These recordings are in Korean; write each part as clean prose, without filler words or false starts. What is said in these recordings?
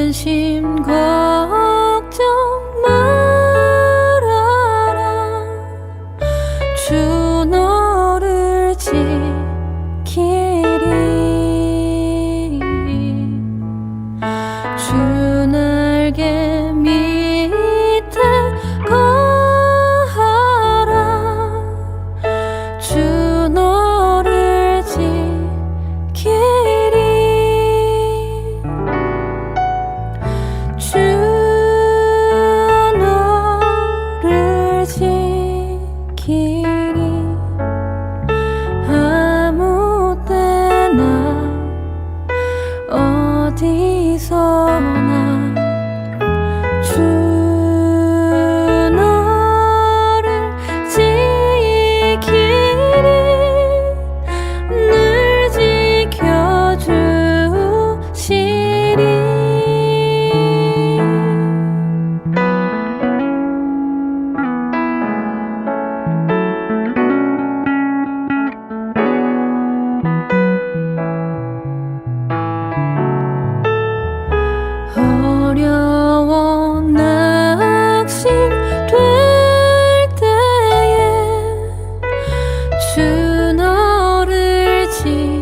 근심 걱정 말아라. 주 너를 지키리. 주 날개 밑에 거하라. 주 너를 지키리. 주 너를 지키리. 아무 때나 어디서나 주 너를 지키리. 늘 지켜주시리. 어려워 낙심될 때에 주 너를 지키리.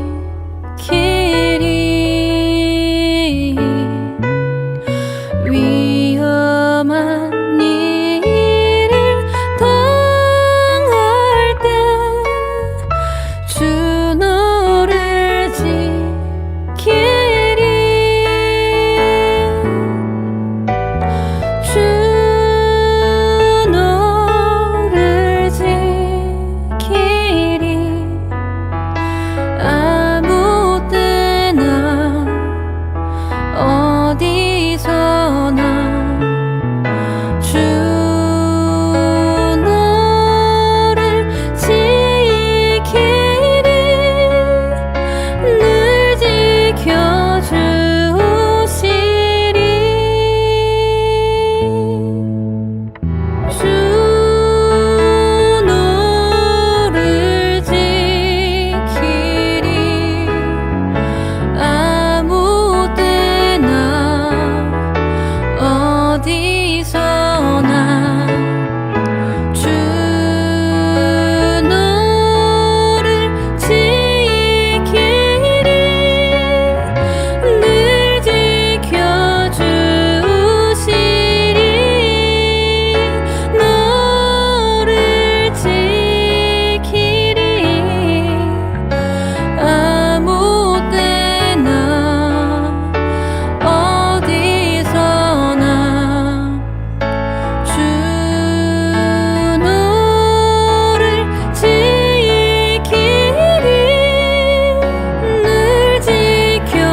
위험한 일을 당할 때 주 너를 지키리. 주 너를 지키리. 아무 때나 어디서나 주 너를 지키리. 늘 지켜주시리. 주 너를 지키리. 아무 때나 어디서나 주 너를 지키리. 늘 지켜주시리. 너를 지키리. 아무 때나 어디서나 주 너를 지키리. 늘 지켜주시리.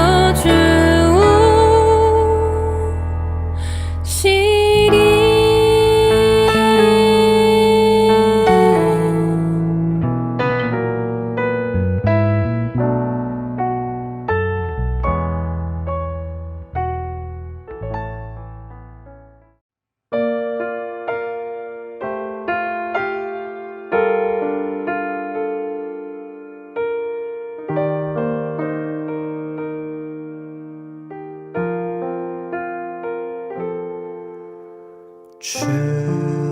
주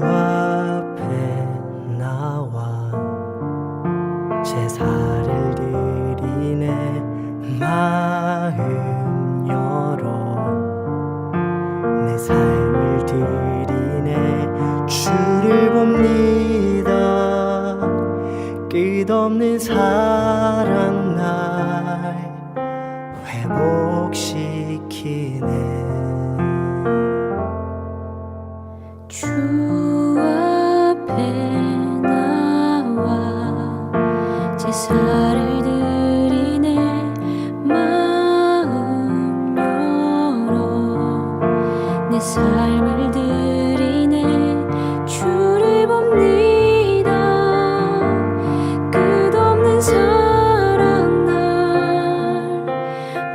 앞에 나와 제사를 드리네. 마음 열어 내 삶을 드리네. 주를 봅니다. 끝없는 사랑 날 회복시키네. 주 앞에 나와 제사를 드리네. 마음 열어 내 삶을 드리네. 주를 봅니다. 끝없는 사랑 날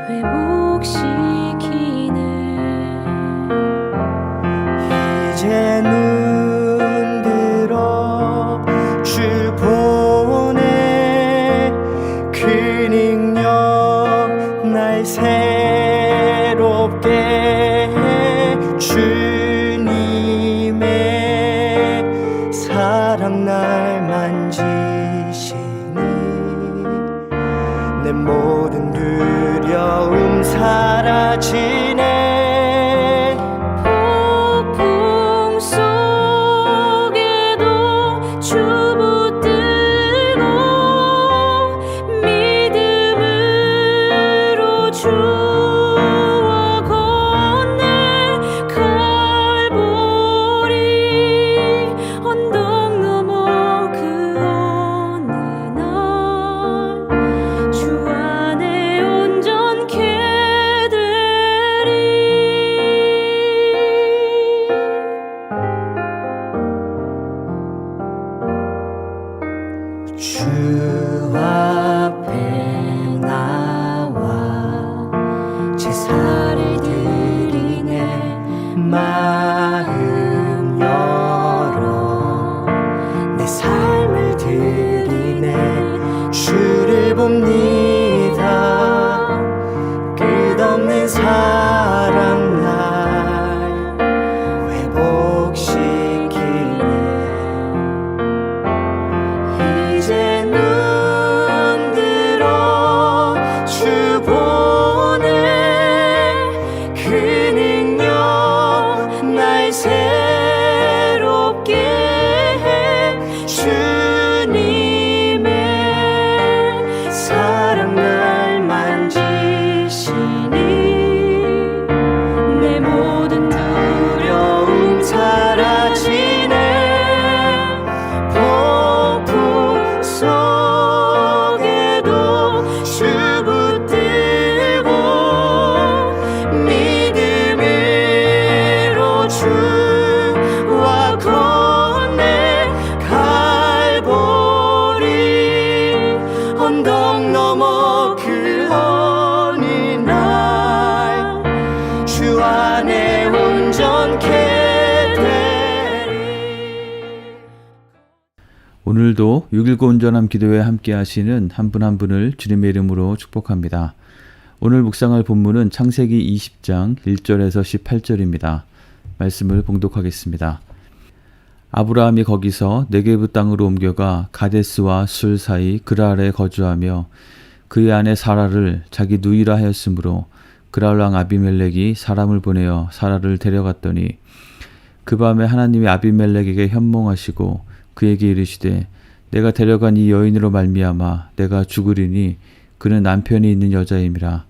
회복시키네. 이제는 오늘도 6.19 온전함 기도회 함께 하시는 한 분 한 분을 주님의 이름으로 축복합니다. 오늘 묵상할 본문은 창세기 20장 1절에서 18절입니다. 말씀을 봉독하겠습니다. 아브라함이 거기서 네게브 땅으로 옮겨가 가데스와 술 사이 그랄에 거주하며 그의 아내 사라를 자기 누이라 하였으므로 그랄 왕 아비멜렉이 사람을 보내어 사라를 데려갔더니 그 밤에 하나님이 아비멜렉에게 현몽하시고 그에게 이르시되 내가 데려간 이 여인으로 말미암아 내가 죽으리니 그는 남편이 있는 여자임이라.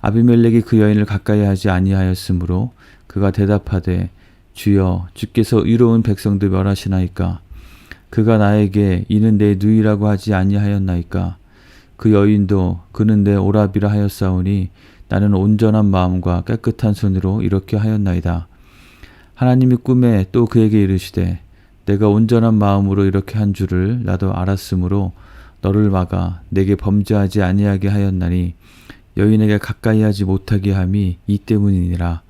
아비멜렉이 그 여인을 가까이 하지 아니하였으므로 그가 대답하되 주여 주께서 의로운 백성들 멸하시나이까. 그가 나에게 이는 내 누이라고 하지 아니하였나이까. 그 여인도 그는 내 오라비라 하였사오니 나는 온전한 마음과 깨끗한 손으로 이렇게 하였나이다. 하나님이 꿈에 또 그에게 이르시되 내가 온전한 마음으로 이렇게 한 줄을 나도 알았으므로 너를 막아 내게 범죄하지 아니하게 하였나니 여인에게 가까이 하지 못하게 함이 이 때문이니라.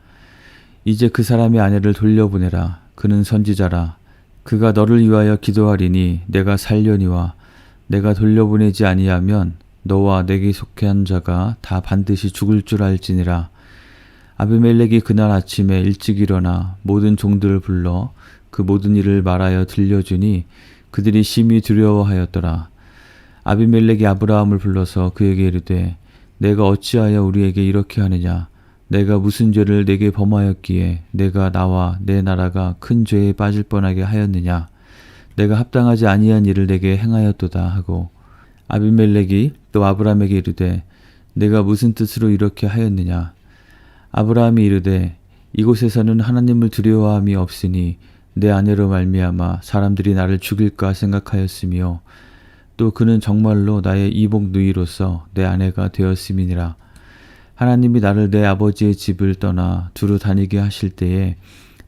이제 그 사람의 아내를 돌려보내라. 그는 선지자라. 그가 너를 위하여 기도하리니 내가 살려니와 내가 돌려보내지 아니하면 너와 내게 속한 자가 다 반드시 죽을 줄 알지니라. 아비멜렉이 그날 아침에 일찍 일어나 모든 종들을 불러 그 모든 일을 말하여 들려주니 그들이 심히 두려워하였더라. 아비멜렉이 아브라함을 불러서 그에게 이르되 내가 어찌하여 우리에게 이렇게 하느냐. 내가 무슨 죄를 내게 범하였기에 내가 나와 내 나라가 큰 죄에 빠질 뻔하게 하였느냐. 내가 합당하지 아니한 일을 내게 행하였도다 하고 아비멜렉이 또 아브라함에게 이르되 내가 무슨 뜻으로 이렇게 하였느냐. 아브라함이 이르되 이곳에서는 하나님을 두려워함이 없으니 내 아내로 말미암아 사람들이 나를 죽일까 생각하였으며 또 그는 정말로 나의 이복 누이로서 내 아내가 되었음이니라. 하나님이 나를 내 아버지의 집을 떠나 두루 다니게 하실 때에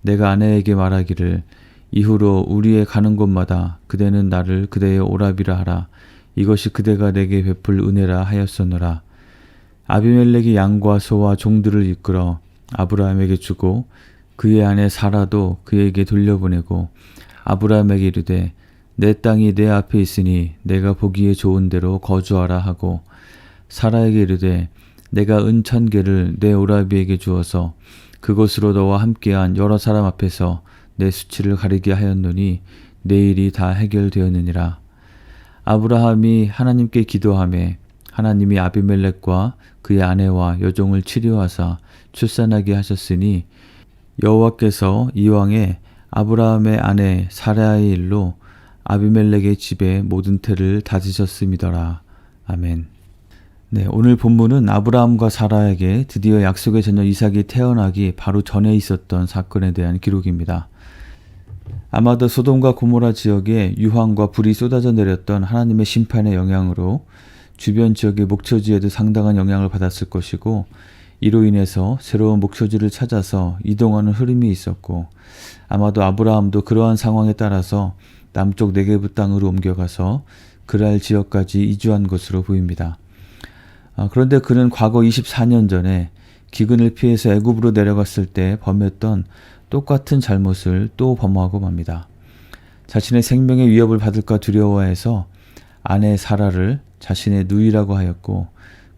내가 아내에게 말하기를 이후로 우리의 가는 곳마다 그대는 나를 그대의 오라비라 하라. 이것이 그대가 내게 베풀 은혜라 하였었노라. 아비멜렉이 양과 소와 종들을 이끌어 아브라함에게 주고 그의 아내 사라도 그에게 돌려보내고 아브라함에게 이르되 내 땅이 내 앞에 있으니 내가 보기에 좋은 대로 거주하라 하고 사라에게 이르되 내가 은 1,000개를 내 오라비에게 주어서 그것으로 너와 함께한 여러 사람 앞에서 내 수치를 가리게 하였노니 내 일이 다 해결되었느니라. 아브라함이 하나님께 기도하매 하나님이 아비멜렉과 그의 아내와 여종을 치료하사 출산하게 하셨으니 여호와께서 이왕에 아브라함의 아내 사라의 일로 아비멜렉의 집에 모든 태를 다지셨음이더라. 아멘. 네, 오늘 본문은 아브라함과 사라에게 드디어 약속의 자녀 이삭이 태어나기 바로 전에 있었던 사건에 대한 기록입니다. 아마도 소돔과 고모라 지역에 유황과 불이 쏟아져 내렸던 하나님의 심판의 영향으로 주변 지역의 목초지에도 상당한 영향을 받았을 것이고 이로 인해서 새로운 목초지를 찾아서 이동하는 흐름이 있었고 아마도 아브라함도 그러한 상황에 따라서 남쪽 네게브 땅으로 옮겨가서 그랄 지역까지 이주한 것으로 보입니다. 그런데 그는 과거 24년 전에 기근을 피해서 애굽으로 내려갔을 때 범했던 똑같은 잘못을 또 범하고 맙니다. 자신의 생명의 위협을 받을까 두려워해서 아내 사라를 자신의 누이라고 하였고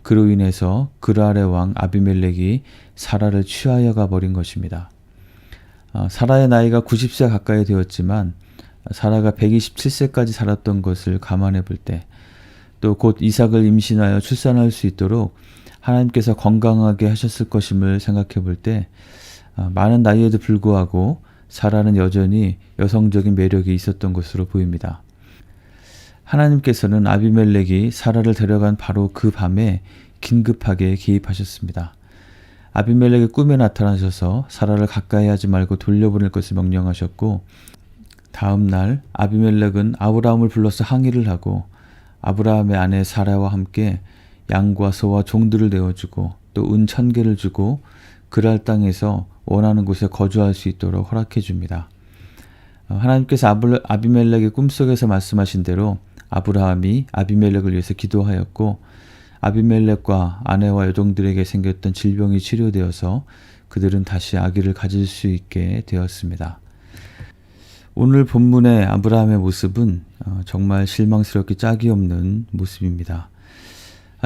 그로 인해서 그랄의 왕 아비멜렉이 사라를 취하여 가버린 것입니다. 사라의 나이가 90세 가까이 되었지만 사라가 127세까지 살았던 것을 감안해 볼 때 또 곧 이삭을 임신하여 출산할 수 있도록 하나님께서 건강하게 하셨을 것임을 생각해 볼 때 많은 나이에도 불구하고 사라는 여전히 여성적인 매력이 있었던 것으로 보입니다. 하나님께서는 아비멜렉이 사라를 데려간 바로 그 밤에 긴급하게 개입하셨습니다. 아비멜렉의 꿈에 나타나셔서 사라를 가까이 하지 말고 돌려보낼 것을 명령하셨고 다음 날 아비멜렉은 아브라함을 불러서 항의를 하고 아브라함의 아내 사라와 함께 양과 소와 종들을 내어주고 또 은 1,000개를 주고 그랄 땅에서 원하는 곳에 거주할 수 있도록 허락해 줍니다. 하나님께서 아비멜렉의 꿈속에서 말씀하신 대로 아브라함이 아비멜렉을 위해서 기도하였고 아비멜렉과 아내와 여종들에게 생겼던 질병이 치료되어서 그들은 다시 아기를 가질 수 있게 되었습니다. 오늘 본문의 아브라함의 모습은 정말 실망스럽게 짝이 없는 모습입니다.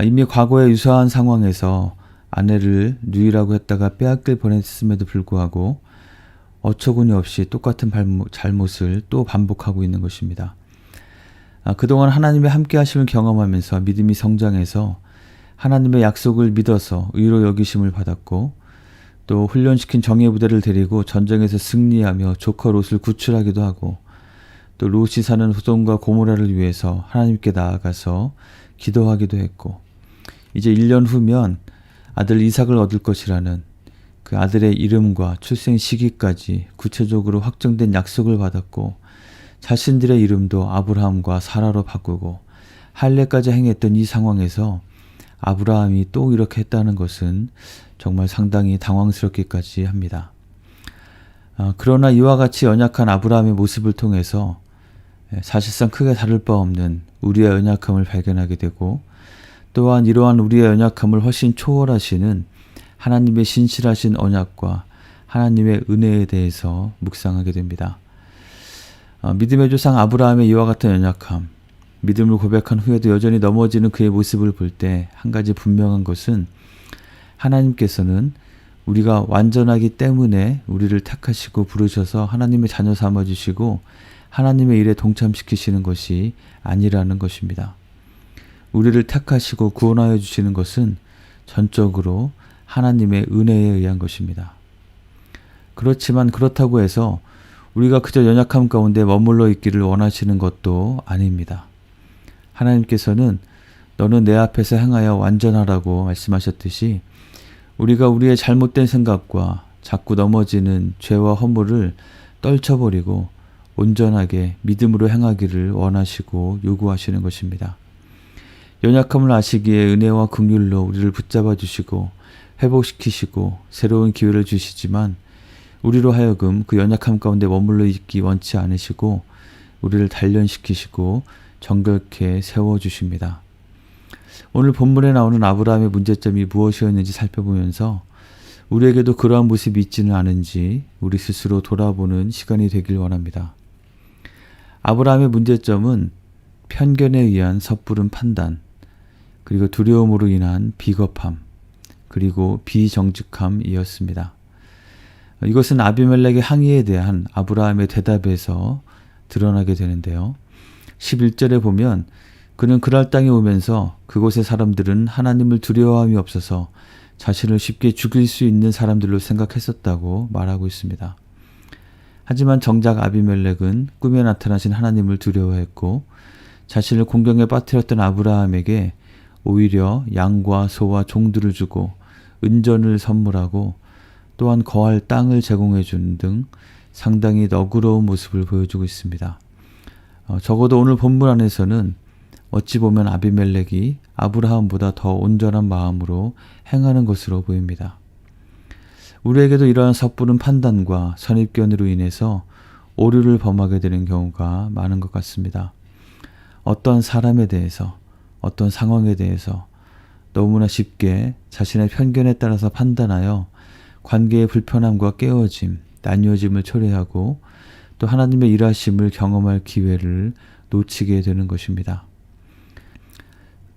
이미 과거의 유사한 상황에서 아내를 누이라고 했다가 빼앗길 뻔했음에도 불구하고 어처구니 없이 똑같은 잘못을 또 반복하고 있는 것입니다. 그동안 하나님의 함께 하심을 경험하면서 믿음이 성장해서 하나님의 약속을 믿어서 의로 여기심을 받았고, 또 훈련시킨 정예 부대를 데리고 전쟁에서 승리하며 조커 롯을 구출하기도 하고, 또 롯이 사는 소돔과 고모라를 위해서 하나님께 나아가서 기도하기도 했고, 이제 1년 후면 아들 이삭을 얻을 것이라는 그 아들의 이름과 출생 시기까지 구체적으로 확정된 약속을 받았고, 자신들의 이름도 아브라함과 사라로 바꾸고 할례까지 행했던 이 상황에서 아브라함이 또 이렇게 했다는 것은 정말 상당히 당황스럽기까지 합니다. 그러나 이와 같이 연약한 아브라함의 모습을 통해서 사실상 크게 다를 바 없는 우리의 연약함을 발견하게 되고, 또한 이러한 우리의 연약함을 훨씬 초월하시는 하나님의 신실하신 언약과 하나님의 은혜에 대해서 묵상하게 됩니다. 믿음의 조상 아브라함의 이와 같은 연약함, 믿음을 고백한 후에도 여전히 넘어지는 그의 모습을 볼 때 한 가지 분명한 것은, 하나님께서는 우리가 완전하기 때문에 우리를 택하시고 부르셔서 하나님의 자녀 삼아주시고 하나님의 일에 동참시키시는 것이 아니라는 것입니다. 우리를 택하시고 구원하여 주시는 것은 전적으로 하나님의 은혜에 의한 것입니다. 그렇지만 그렇다고 해서 우리가 그저 연약함 가운데 머물러 있기를 원하시는 것도 아닙니다. 하나님께서는 너는 내 앞에서 행하여 완전하라고 말씀하셨듯이, 우리가 우리의 잘못된 생각과 자꾸 넘어지는 죄와 허물을 떨쳐버리고 온전하게 믿음으로 행하기를 원하시고 요구하시는 것입니다. 연약함을 아시기에 은혜와 긍휼로 우리를 붙잡아 주시고 회복시키시고 새로운 기회를 주시지만, 우리로 하여금 그 연약함 가운데 머물러 있기 원치 않으시고 우리를 단련시키시고 정결케 세워주십니다. 오늘 본문에 나오는 아브라함의 문제점이 무엇이었는지 살펴보면서 우리에게도 그러한 모습이 있지는 않은지 우리 스스로 돌아보는 시간이 되길 원합니다. 아브라함의 문제점은 편견에 의한 섣부른 판단, 그리고 두려움으로 인한 비겁함, 그리고 비정직함이었습니다. 이것은 아비멜렉의 항의에 대한 아브라함의 대답에서 드러나게 되는데요. 11절에 보면 그는 그랄 땅에 오면서 그곳의 사람들은 하나님을 두려워함이 없어서 자신을 쉽게 죽일 수 있는 사람들로 생각했었다고 말하고 있습니다. 하지만 정작 아비멜렉은 꿈에 나타나신 하나님을 두려워했고, 자신을 공경에 빠뜨렸던 아브라함에게 오히려 양과 소와 종들을 주고 은전을 선물하고 또한 거할 땅을 제공해 주는 등 상당히 너그러운 모습을 보여주고 있습니다. 적어도 오늘 본문 안에서는 어찌 보면 아비멜렉이 아브라함보다 더 온전한 마음으로 행하는 것으로 보입니다. 우리에게도 이러한 섣부른 판단과 선입견으로 인해서 오류를 범하게 되는 경우가 많은 것 같습니다. 어떤 사람에 대해서, 어떤 상황에 대해서 너무나 쉽게 자신의 편견에 따라서 판단하여 관계의 불편함과 깨어짐, 나뉘어짐을 초래하고 또 하나님의 일하심을 경험할 기회를 놓치게 되는 것입니다.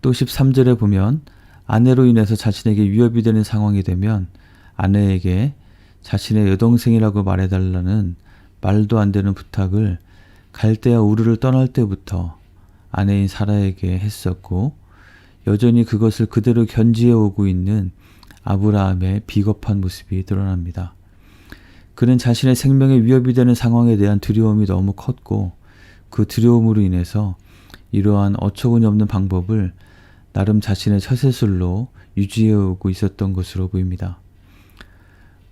또 13절에 보면 아내로 인해서 자신에게 위협이 되는 상황이 되면 아내에게 자신의 여동생이라고 말해달라는 말도 안 되는 부탁을 갈대아 우르를 떠날 때부터 아내인 사라에게 했었고, 여전히 그것을 그대로 견지해 오고 있는 아브라함의 비겁한 모습이 드러납니다. 그는 자신의 생명에 위협이 되는 상황에 대한 두려움이 너무 컸고, 그 두려움으로 인해서 이러한 어처구니 없는 방법을 나름 자신의 처세술로 유지해 오고 있었던 것으로 보입니다.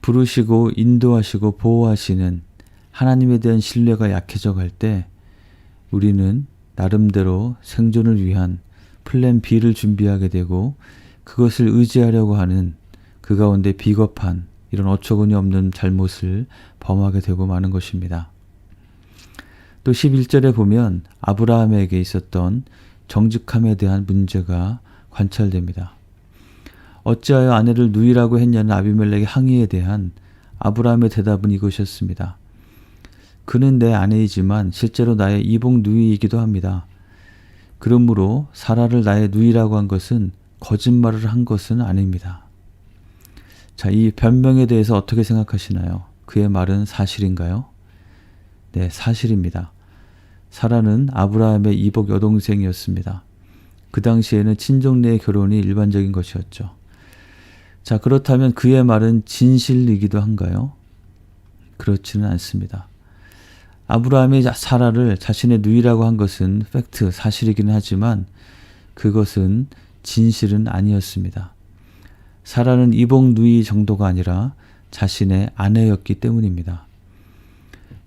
부르시고 인도하시고 보호하시는 하나님에 대한 신뢰가 약해져 갈 때 우리는 나름대로 생존을 위한 플랜 B를 준비하게 되고, 그것을 의지하려고 하는 그 가운데 비겁한 이런 어처구니 없는 잘못을 범하게 되고 마는 것입니다. 또 11절에 보면 아브라함에게 있었던 정직함에 대한 문제가 관찰됩니다. 어찌하여 아내를 누이라고 했냐는 아비멜렉의 항의에 대한 아브라함의 대답은 이것이었습니다. 그는 내 아내이지만 실제로 나의 이복 누이이기도 합니다. 그러므로 사라를 나의 누이라고 한 것은 거짓말을 한 것은 아닙니다. 자, 이 변명에 대해서 어떻게 생각하시나요? 그의 말은 사실인가요? 네, 사실입니다. 사라는 아브라함의 이복 여동생이었습니다. 그 당시에는 친족 내 결혼이 일반적인 것이었죠. 자, 그렇다면 그의 말은 진실이기도 한가요? 그렇지는 않습니다. 아브라함이 사라를 자신의 누이라고 한 것은 팩트, 사실이긴 하지만 그것은 진실은 아니었습니다. 사라는 이복 누이 정도가 아니라 자신의 아내였기 때문입니다.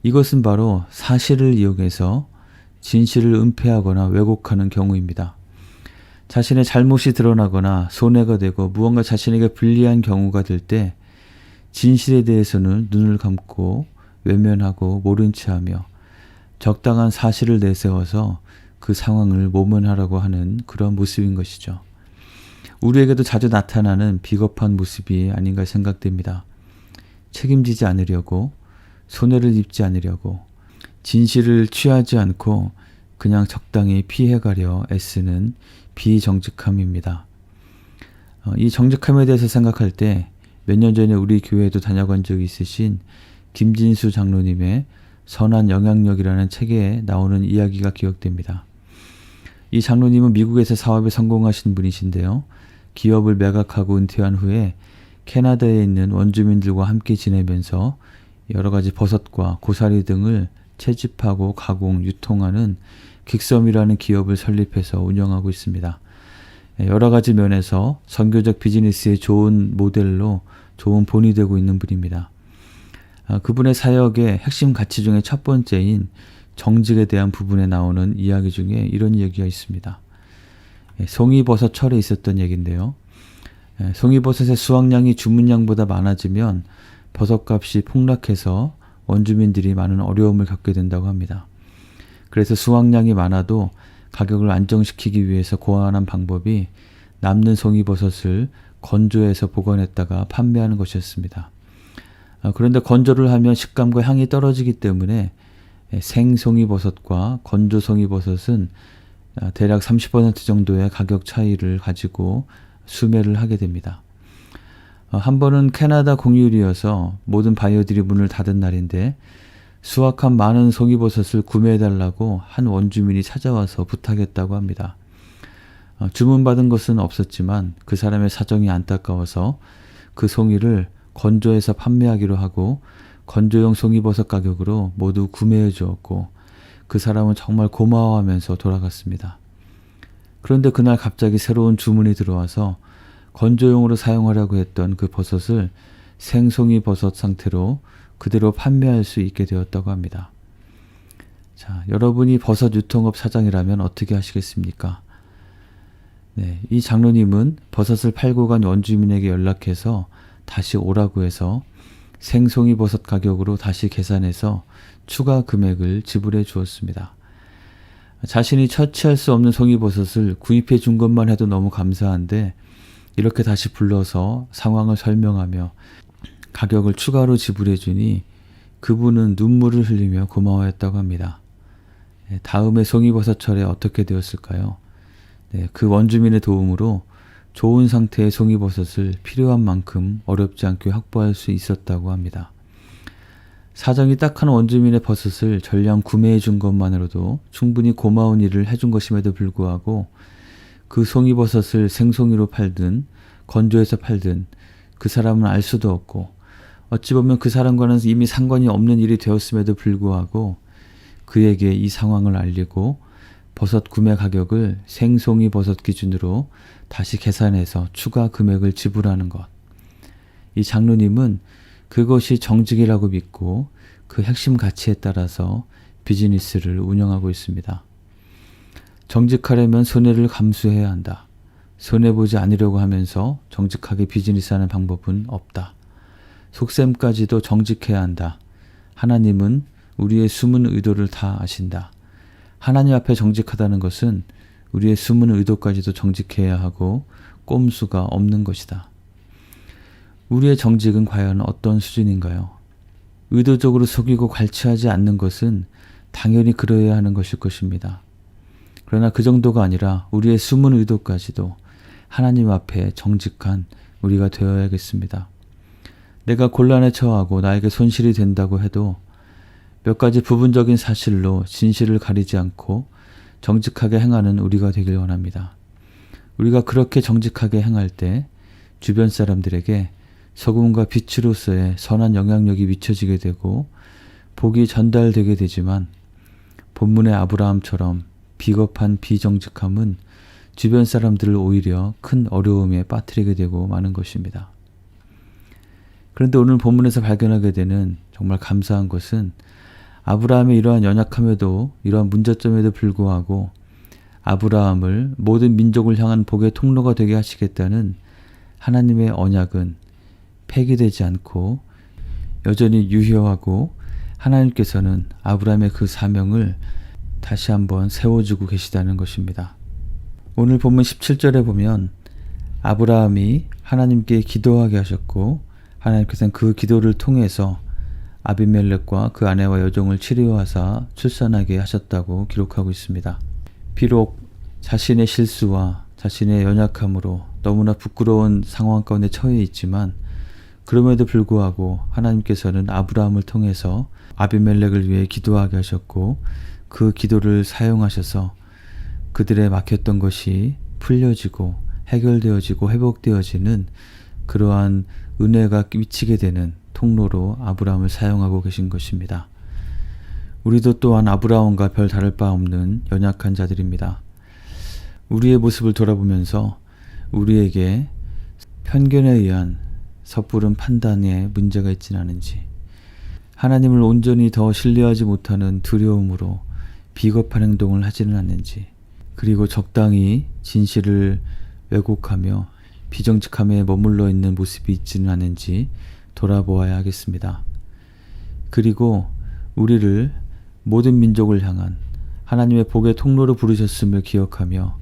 이것은 바로 사실을 이용해서 진실을 은폐하거나 왜곡하는 경우입니다. 자신의 잘못이 드러나거나 손해가 되고 무언가 자신에게 불리한 경우가 될 때 진실에 대해서는 눈을 감고 외면하고 모른 체하며 적당한 사실을 내세워서 그 상황을 모면하라고 하는 그런 모습인 것이죠. 우리에게도 자주 나타나는 비겁한 모습이 아닌가 생각됩니다. 책임지지 않으려고, 손해를 입지 않으려고, 진실을 취하지 않고 그냥 적당히 피해가려 애쓰는 비정직함입니다. 이 정직함에 대해서 생각할 때 몇 년 전에 우리 교회에도 다녀간 적이 있으신 김진수 장로님의 선한 영향력이라는 책에 나오는 이야기가 기억됩니다. 이 장로님은 미국에서 사업에 성공하신 분이신데요. 기업을 매각하고 은퇴한 후에 캐나다에 있는 원주민들과 함께 지내면서 여러 가지 버섯과 고사리 등을 채집하고 가공, 유통하는 긱섬이라는 기업을 설립해서 운영하고 있습니다. 여러 가지 면에서 선교적 비즈니스의 좋은 모델로 좋은 본이 되고 있는 분입니다. 그분의 사역의 핵심 가치 중에 첫 번째인 정직에 대한 부분에 나오는 이야기 중에 이런 얘기가 있습니다. 송이버섯 철에 있었던 얘기인데요. 송이버섯의 수확량이 주문량보다 많아지면 버섯값이 폭락해서 원주민들이 많은 어려움을 겪게 된다고 합니다. 그래서 수확량이 많아도 가격을 안정시키기 위해서 고안한 방법이 남는 송이버섯을 건조해서 보관했다가 판매하는 것이었습니다. 그런데 건조를 하면 식감과 향이 떨어지기 때문에 생송이버섯과 건조송이버섯은 대략 30% 정도의 가격 차이를 가지고 수매를 하게 됩니다. 한 번은 캐나다 공휴일이어서 모든 바이어들이 문을 닫은 날인데 수확한 많은 송이버섯을 구매해달라고 한 원주민이 찾아와서 부탁했다고 합니다. 주문받은 것은 없었지만 그 사람의 사정이 안타까워서 그 송이를 건조해서 판매하기로 하고 건조용 송이버섯 가격으로 모두 구매해 주었고 그 사람은 정말 고마워하면서 돌아갔습니다. 그런데 그날 갑자기 새로운 주문이 들어와서 건조용으로 사용하려고 했던 그 버섯을 생송이버섯 상태로 그대로 판매할 수 있게 되었다고 합니다. 자, 여러분이 버섯 유통업 사장이라면 어떻게 하시겠습니까? 네, 이 장로님은 버섯을 팔고 간 원주민에게 연락해서 다시 오라고 해서 생송이버섯 가격으로 다시 계산해서 추가 금액을 지불해 주었습니다. 자신이 처치할 수 없는 송이버섯을 구입해 준 것만 해도 너무 감사한데 이렇게 다시 불러서 상황을 설명하며 가격을 추가로 지불해 주니 그분은 눈물을 흘리며 고마워했다고 합니다. 다음에 송이버섯철에 어떻게 되었을까요? 그 원주민의 도움으로 좋은 상태의 송이버섯을 필요한 만큼 어렵지 않게 확보할 수 있었다고 합니다. 사정이 딱한 원주민의 버섯을 전량 구매해 준 것만으로도 충분히 고마운 일을 해준 것임에도 불구하고 그 송이버섯을 생송이로 팔든 건조해서 팔든 그 사람은 알 수도 없고 어찌 보면 그 사람과는 이미 상관이 없는 일이 되었음에도 불구하고 그에게 이 상황을 알리고 버섯 구매 가격을 생송이 버섯 기준으로 다시 계산해서 추가 금액을 지불하는 것. 이 장로님은 그것이 정직이라고 믿고 그 핵심 가치에 따라서 비즈니스를 운영하고 있습니다. 정직하려면 손해를 감수해야 한다. 손해보지 않으려고 하면서 정직하게 비즈니스하는 방법은 없다. 속셈까지도 정직해야 한다. 하나님은 우리의 숨은 의도를 다 아신다. 하나님 앞에 정직하다는 것은 우리의 숨은 의도까지도 정직해야 하고 꼼수가 없는 것이다. 우리의 정직은 과연 어떤 수준인가요? 의도적으로 속이고 갈취하지 않는 것은 당연히 그러해야 하는 것일 것입니다. 그러나 그 정도가 아니라 우리의 숨은 의도까지도 하나님 앞에 정직한 우리가 되어야겠습니다. 내가 곤란에 처하고 나에게 손실이 된다고 해도 몇 가지 부분적인 사실로 진실을 가리지 않고 정직하게 행하는 우리가 되길 원합니다. 우리가 그렇게 정직하게 행할 때 주변 사람들에게 소금과 빛으로서의 선한 영향력이 미쳐지게 되고 복이 전달되게 되지만 본문의 아브라함처럼 비겁한 비정직함은 주변 사람들을 오히려 큰 어려움에 빠뜨리게 되고 마는 것입니다. 그런데 오늘 본문에서 발견하게 되는 정말 감사한 것은 아브라함의 이러한 연약함에도 이러한 문제점에도 불구하고 아브라함을 모든 민족을 향한 복의 통로가 되게 하시겠다는 하나님의 언약은 폐기되지 않고 여전히 유효하고 하나님께서는 아브라함의 그 사명을 다시 한번 세워주고 계시다는 것입니다. 오늘 본문 17절에 보면 아브라함이 하나님께 기도하게 하셨고 하나님께서는 그 기도를 통해서 아비멜렉과 그 아내와 여종을 치료하사 출산하게 하셨다고 기록하고 있습니다. 비록 자신의 실수와 자신의 연약함으로 너무나 부끄러운 상황 가운데 처해 있지만 그럼에도 불구하고 하나님께서는 아브라함을 통해서 아비멜렉을 위해 기도하게 하셨고 그 기도를 사용하셔서 그들의 막혔던 것이 풀려지고 해결되어지고 회복되어지는 그러한 은혜가 미치게 되는 통로로 아브라함을 사용하고 계신 것입니다. 우리도 또한 아브라함과 별 다를 바 없는 연약한 자들입니다. 우리의 모습을 돌아보면서 우리에게 편견에 의한 섣부른 판단에 문제가 있지는 않은지, 하나님을 온전히 더 신뢰하지 못하는 두려움으로 비겁한 행동을 하지는 않는지, 그리고 적당히 진실을 왜곡하며 비정직함에 머물러 있는 모습이 있지는 않은지 돌아보아야 하겠습니다. 그리고 우리를 모든 민족을 향한 하나님의 복의 통로로 부르셨음을 기억하며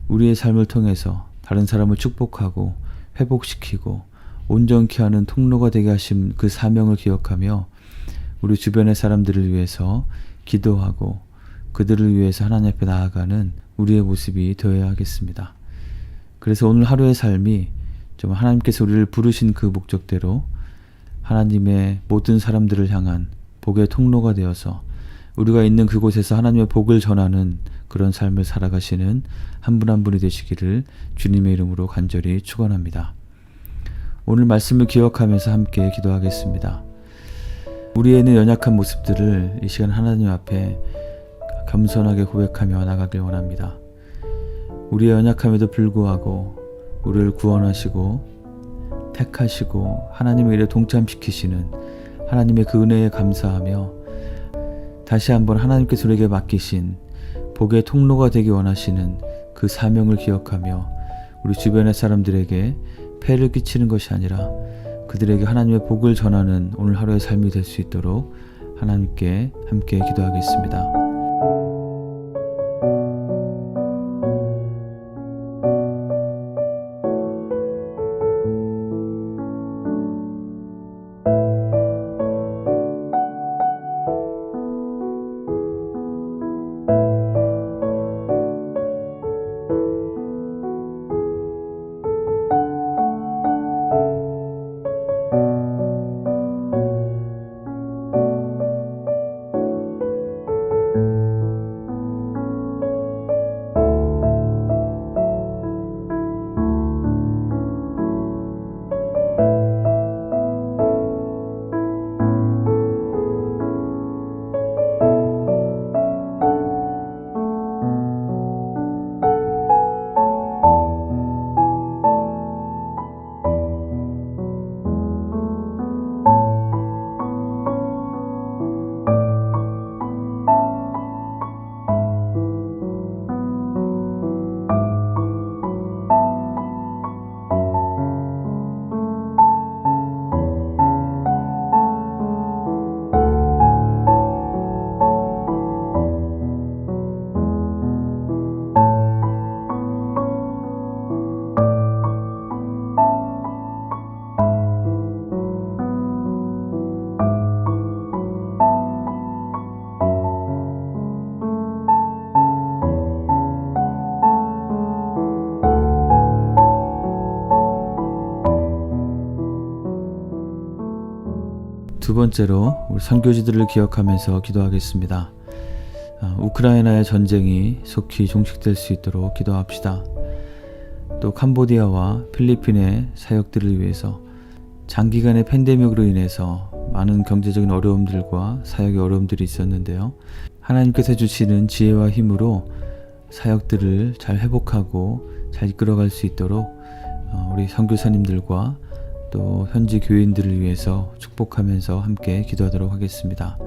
우리의 삶을 통해서 다른 사람을 축복하고 회복시키고 온전케 하는 통로가 되게 하신 그 사명을 기억하며 우리 주변의 사람들을 위해서 기도하고 그들을 위해서 하나님 앞에 나아가는 우리의 모습이 되어야 하겠습니다. 그래서 오늘 하루의 삶이 정말 하나님께서 우리를 부르신 그 목적대로 하나님의 모든 사람들을 향한 복의 통로가 되어서 우리가 있는 그곳에서 하나님의 복을 전하는 그런 삶을 살아가시는 한 분 한 분이 되시기를 주님의 이름으로 간절히 축원합니다. 오늘 말씀을 기억하면서 함께 기도하겠습니다. 우리의 있는 연약한 모습들을 이 시간 하나님 앞에 겸손하게 고백하며 나가길 원합니다. 우리의 연약함에도 불구하고 우리를 구원하시고 택하시고 하나님의 일에 동참시키시는 하나님의 그 은혜에 감사하며 다시 한번 하나님께서 우리에게 맡기신 복의 통로가 되기 원하시는 그 사명을 기억하며 우리 주변의 사람들에게 폐를 끼치는 것이 아니라 그들에게 하나님의 복을 전하는 오늘 하루의 삶이 될 수 있도록 하나님께 함께 기도하겠습니다. 두 번째로 우리 선교지들을 기억하면서 기도하겠습니다. 우크라이나의 전쟁이 속히 종식될 수 있도록 기도합시다. 또 캄보디아와 필리핀의 사역들을 위해서 장기간의 팬데믹으로 인해서 많은 경제적인 어려움들과 사역의 어려움들이 있었는데요. 하나님께서 주시는 지혜와 힘으로 사역들을 잘 회복하고 잘 이끌어갈 수 있도록 우리 선교사님들과 또 현지 교인들을 위해서 축복하면서 함께 기도하도록 하겠습니다.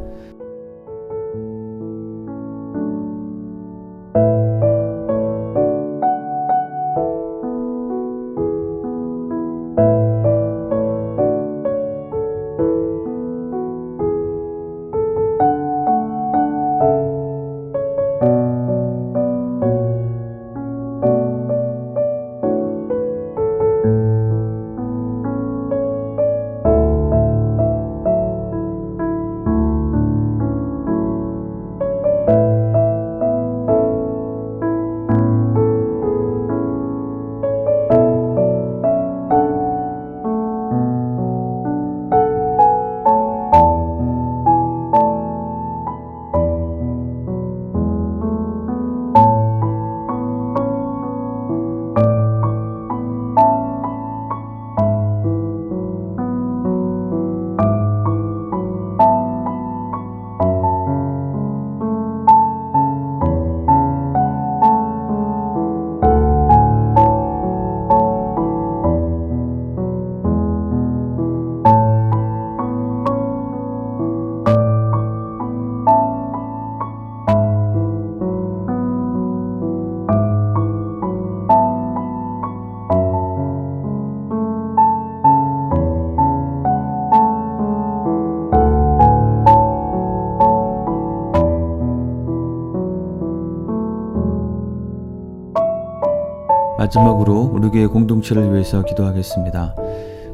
마지막으로 우리 교회 공동체를 위해서 기도하겠습니다.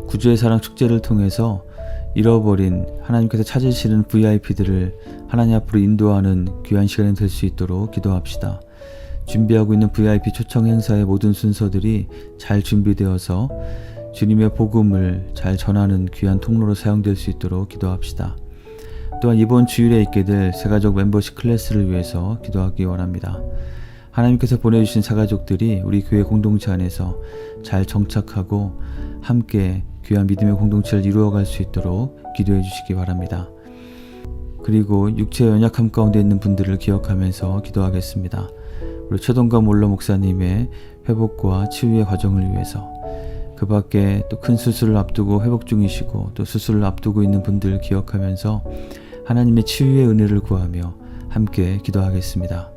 구주의 사랑 축제를 통해서 잃어버린 하나님께서 찾으시는 VIP들을 하나님 앞으로 인도하는 귀한 시간이 될 수 있도록 기도합시다. 준비하고 있는 VIP 초청 행사의 모든 순서들이 잘 준비되어서 주님의 복음을 잘 전하는 귀한 통로로 사용될 수 있도록 기도합시다. 또한 이번 주일에 있게 될 새가족 멤버십 클래스를 위해서 기도하기 원합니다. 하나님께서 보내주신 사가족들이 우리 교회 공동체 안에서 잘 정착하고 함께 귀한 믿음의 공동체를 이루어갈 수 있도록 기도해 주시기 바랍니다. 그리고 육체의 연약함 가운데 있는 분들을 기억하면서 기도하겠습니다. 우리 최동감 몰로 목사님의 회복과 치유의 과정을 위해서, 그 밖에 또 큰 수술을 앞두고 회복 중이시고 또 수술을 앞두고 있는 분들 기억하면서 하나님의 치유의 은혜를 구하며 함께 기도하겠습니다.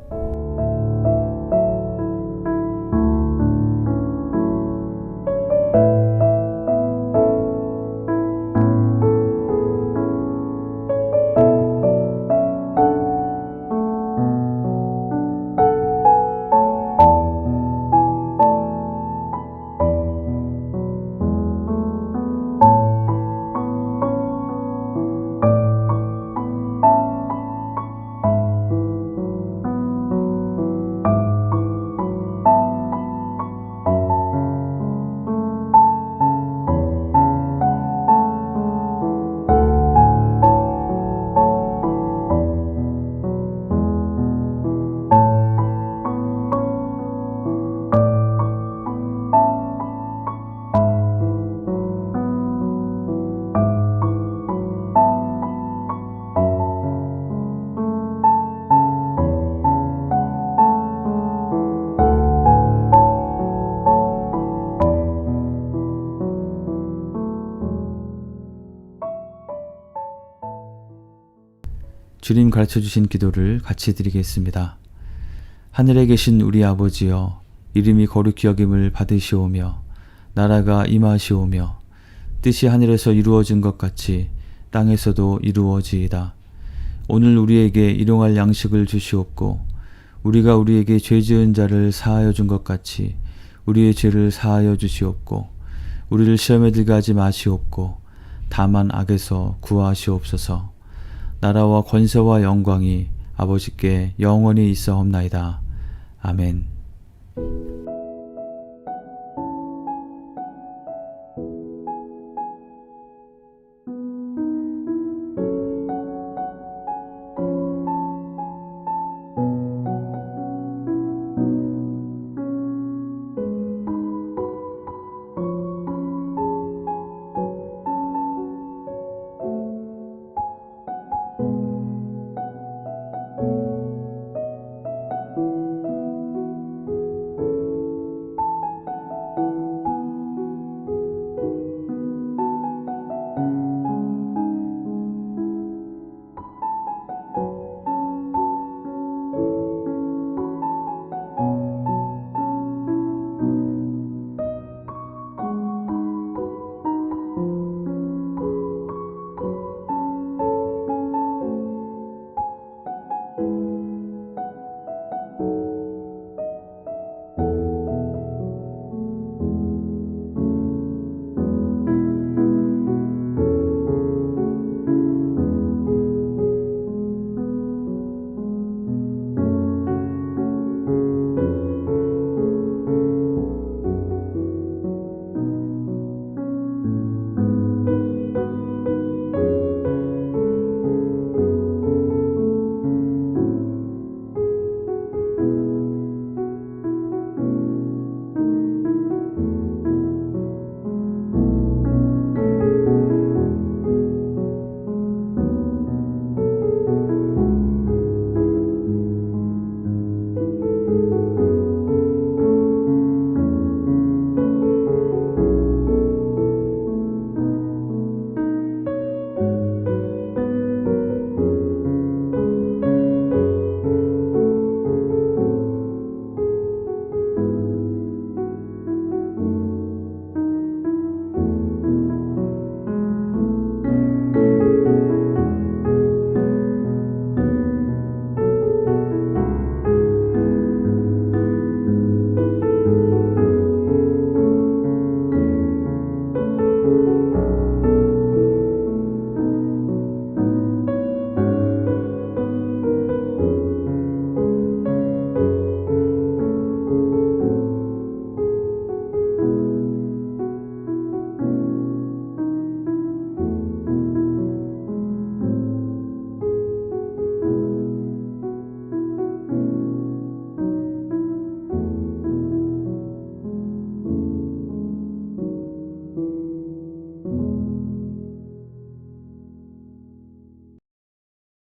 주님 가르쳐주신 기도를 같이 드리겠습니다. 하늘에 계신 우리 아버지여, 이름이 거룩히 여김을 받으시오며 나라가 임하시오며 뜻이 하늘에서 이루어진 것 같이 땅에서도 이루어지이다. 오늘 우리에게 일용할 양식을 주시옵고 우리가 우리에게 죄 지은 자를 사하여 준 것 같이 우리의 죄를 사하여 주시옵고 우리를 시험에 들게 하지 마시옵고 다만 악에서 구하시옵소서. 나라와 권세와 영광이 아버지께 영원히 있사옵나이다. 아멘. 날